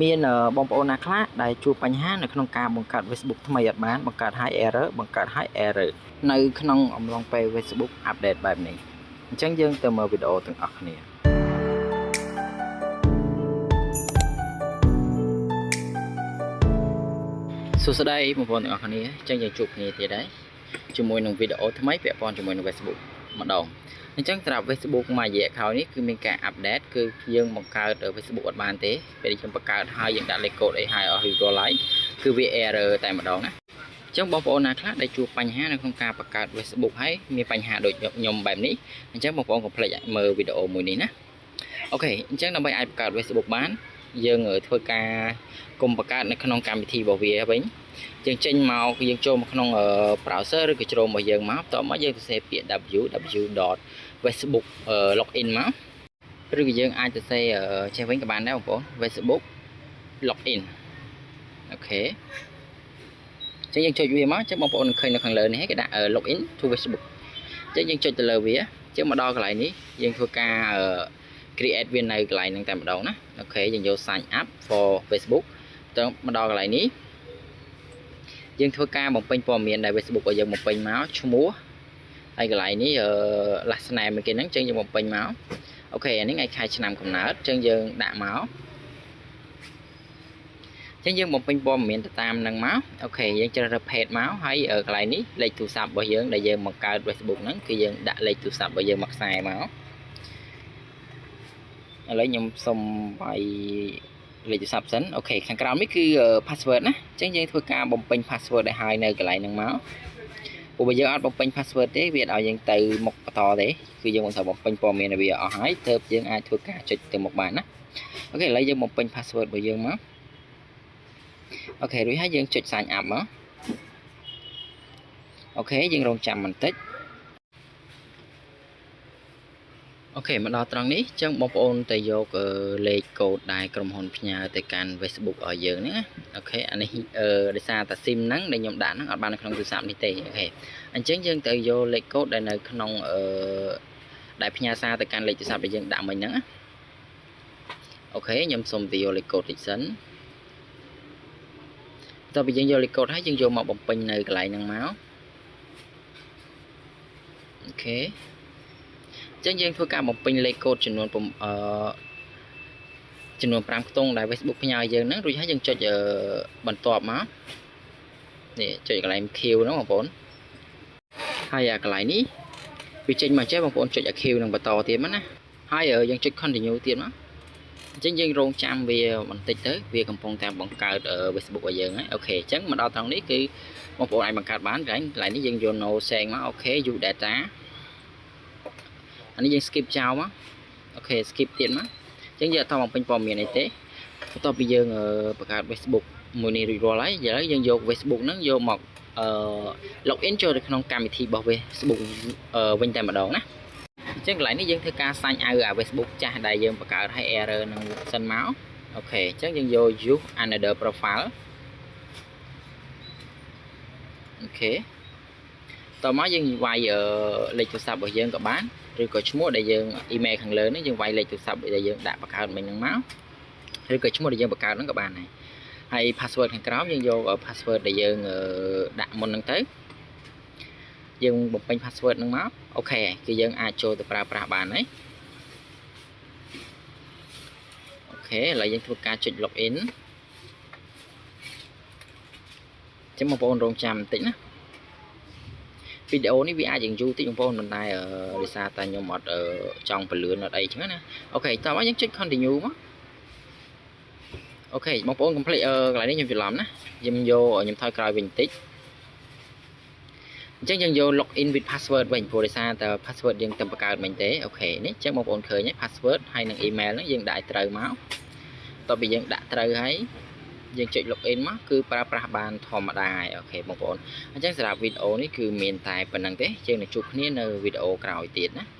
មានបងប្អូនណាខ្លះដែលជួបបញ្ហានៅក្នុងការបង្កើត Facebook ថ្មីអត់បានបង្កើត high error បង្កើត high error នៅក្នុងអំឡុងពេល Facebook update បែបនេះអញ្ចឹងយើងទៅមើលវីដេអូទាំងអស់គ្នាសួស្តីបងប្អូនទាំងអស់គ្នាអញ្ចឹងយើងជួបគ្នាទៀតដែរជាមួយនឹងវីដេអូថ្មីពាក់ព័ន្ធជាមួយនឹង Facebook ម្ដងអញ្ចឹងសម្រាប់ Facebook មួយរយៈក្រោយនេះគឺមានការ update គឺយើងបង្កើត Facebook អត់បានទេពេលយើងបង្កើតហើយយើងដាក់លេខកូដអីហើយអស់រៀបរយគឺវា error តែម្ដងណាអញ្ចឹងបងប្អូនណាខ្លះដែលជួបបញ្ហានៅក្នុងការបង្កើត Facebook ហើយមានបញ្ហាដូចខ្ញុំបែបនេះអញ្ចឹងបងប្អូនកុំភ្លេចមើលវីដេអូមួយនេះណាអូខេអញ្ចឹងដើម្បីអាចបង្កើត Facebook បានយើងធ្វើការកុំបង្កើតនៅក្នុងកម្មវិធីរបស់វាវិញយើងចេញមកយើងចូលមកក្នុង browser ឬក៏ជ្រោមរបស់យើងមកតមកយើងសរសេរពាក្យ www.facebook login មកឬក៏យើងអាចសរសេរចេះវិញក៏បានដែរបងប្អូន Facebook login អូខេអញ្ចឹងយើងចុចវាមកអញ្ចឹងបងប្អូនឃើញនៅខាងលើនេះគេដាក់ login to Facebook អញ្ចឹងយើងចុចទៅលើវាអញ្ចឹងមកដល់កន្លែងនេះយើងធ្វើការcreate វានៅកន្លែងហ្នឹងតែម្ដងណាអូខេយើងយក sign up for Facebook ទៅមកដល់កន្លែងនេះយើងធ្វើការបំពេញព័ត៌មានដែល Facebook ឲ្យយើងបំពេញមកឈ្មោះហើយកន្លែងនេះlast name គេហ្នឹងអញ្ចឹងយើងបំពេញមកអូខេអានេះថ្ងៃខែឆ្នាំកំណើតអញ្ចឹងយើងដាក់មកអញ្ចឹងយើងបំពេញព័ត៌មានទៅតាមហ្នឹងមកអូខេយើងជ្រើសរើស page មកហើយកន្លែងនេះលេខទូរស័ព្ទរបស់យើងដែលយើងបង្កើត Facebook ហ្នឹងគឺយើងដាក់លេខទូរស័ព្ទរបស់យើងមកខ្សែមកឥឡូវខ្ញុំសុំបាយលេខទូរស័ព្ទសិនអូខេខាងក្រោមនេះគឺ password ណាអញ្ចឹងយើងធ្វើការបំពេញ password ឲ្យហើយនៅកន្លែងហ្នឹងមកព្រោះបើយើងអត់បំពេញ password ទេវាឲ្យយើងទៅមុខបន្តទេគឺយើងមិនត្រូវបំពេញព័ត៌មានឲ្យវាអស់ហើយទើបយើងអាចធ្វើការចុចទៅមុខបានណាអូខេឥឡូវយើងបំពេញ password របស់យើងមកអូខេរួចហើយយើងចុច sign up មកអូខេយើងរងចាំបន្តិចអូខេមកដល់ត្រង់នេះអញ្ចឹងបងប្អូនទៅយកលេខកូដដែលក្រុមហ៊ុនផ្ញើទៅកាន់ Facebook ឲ្យយើងហ្នឹងណាអូខេអានេះដោយសារតែ SIM ហ្នឹងដែលខ្ញុំដាក់ហ្នឹងអត់បាននៅក្នុងទូរស័ព្ទនេះទេអូខេអញ្ចឹងយើងទៅយកលេខកូដដែលនៅក្នុងដែលផ្ញើសារទៅកាន់លេខទូរស័ព្ទដែលយើងដាក់មិញហ្នឹងណាអូខេខ្ញុំសូមទៅយកលេខកូដតិចសិនបន្ទាប់ពីយើងយកលេខកូដហើយយើងយកមកបំពេញនៅកន្លែងហ្នឹងមកអូខេអញ្ចឹងយើងធ្វើការបំពេញលេខកូដចំនួន5ខ្ទង់ដែល Facebook ផ្ញើយើងហ្នឹងរួចហើយយើងចុចបន្ទាប់មកនេះចុចកន្លែង Q ហ្នឹងបងប្អូនហើយអាកន្លែងនេះវាចេញមកចេះបងប្អូនចុច Q នឹងបន្តទៀតមកណាហើយយើងចុច continue ទៀតមកអញ្ចឹងយើងរងចាំវាបន្តិចទៅវាកំពុងតែបង្កើត Facebook ឲ្យយើងហើយអូខេអញ្ចឹងមកដល់ត្រង់នេះគឺបងប្អូនអាចបង្កើតបានកន្លែងនេះយើងយក no share មកអូខេ use data អានេះយើង skip ចោលមកអូខេ skip ទៀតមកអញ្ចឹងយើងអត់តបំពេញព័ត៌មានអីទេបន្ទាប់ពីយើងបង្កើត Facebook មួយនេះរួចរាល់ហើយឥឡូវយើងយក Facebook ហ្នឹងយកមកlogin ចូលទៅក្នុងកម្មវិធីរបស់ Facebook វិញតែម្ដងណាអញ្ចឹងកន្លែងនេះយើងធ្វើការ sign out អា Facebook ចាស់ដែលយើងបង្កើតឲ្យ error នឹងសិនមកអូខេអញ្ចឹងយើងយក use another profile អូខេតមកយើងវាយលេខទូរស័ព្ទរបស់យើងក៏បានឬក៏ឈ្មោះដែលយើង email ខាងលើនេះយើងវាយលេខទូរស័ព្ទដែលយើងដាក់បង្កើតមិញហ្នឹងមកឬក៏ឈ្មោះដែលយើងបង្កើតហ្នឹងក៏បានដែរហើយ password ខាងក្រោមយើងយក password ដែលយើងដាក់មុនហ្នឹងទៅយើងបំពេញ password ហ្នឹងមកអូខេគឺយើងអាចចូលទៅប្រើប្រាស់បានហើយអូខេឥឡូវយើងធ្វើការចុច login ចឹងបងប្អូនរងចាំបន្តិចណាវីដេអូនេះវាអាចយ៉ាងយូរតិចបងប្អូនមិនដែរដោយសារតែខ្ញុំអត់ចង់ពលឿនអត់អីចឹងណាអូខេតោះមកយើងចុច continue មកអូខេបងប្អូនកុំភ្លេចកន្លែងនេះខ្ញុំច្រឡំណាខ្ញុំថយក្រោយវិញបន្តិចអញ្ចឹងយើងយក login with password វិញព្រោះដោយសារតែ password យើងទៅបង្កើតមិញទេអូខេនេះអញ្ចឹងបងប្អូនឃើញហើយ password ហើយនឹង email ហ្នឹងយើងដាក់ឲ្យត្រូវមកតោះពីយើងដាក់ត្រូវហើយយើងចុច login មកគឺប្រើប្រាស់បានធម្មតាហើយអូខេបងប្អូនអញ្ចឹងសម្រាប់វីដេអូនេះគឺមានតែប៉ុណ្្នឹងទេយើងនឹងជួបគ្នានៅវីដេអូក្រោយទៀតណា